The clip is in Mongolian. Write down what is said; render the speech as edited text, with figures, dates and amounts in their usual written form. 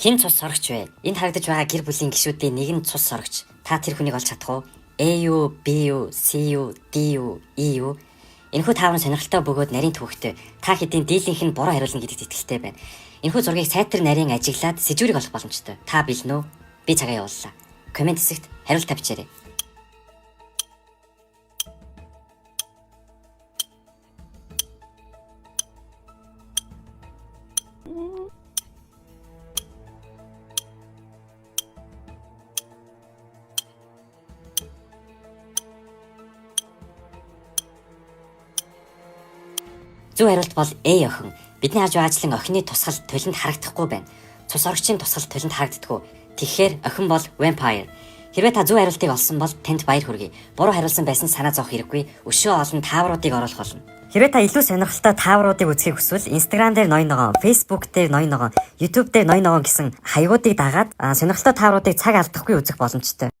Хэн цус сорогч вэ? Энд харагдаж байгаа гэр бүлийн гишүүдийн нэг нь цус сорогч. Та тэр хүнийг олж чадах уу? A юу, B юу, C юу, D юу, E юу? Энэхүү таавар сонирхолтой бөгөөд нарийн төвөгтэй. Та хэдийн дийлийнх нь буруу хариулна гэдэгт итгэлтэй байна. Энэхүү зургийг сайтар нарийн ажиглаад сэжүүрийг олох боломжтой. Та бэлэн үү? Би цагаа явууллаа. Комент хэсэгт хариулт тавьчаарай. Зөв хариулт бол A охин. Бидний хажуу ажлын охины тусгал толинд харагдахгүй байна. Цус орогчийн тусгал толинд харагддаггүй. Тэгэхээр охин бол vampire. Хэрвээ та зөв хариултыг олсон бол танд баяр хүргэе. Буруу хариулсан байсан санаа зовох хэрэггүй. Өшөө олон таавруудыг оруулах болно. Хэрвээ та илүү сонирхолтой таавруудыг үзхийг хүсвэл Instagram дээр ноён ногоон, Facebook дээр ноён ногоон, YouTube дээр ноён ногоон гэсэн хаягуудыг дагаад сонирхолтой таавруудыг цаг алдахгүй үзэх боломжтой.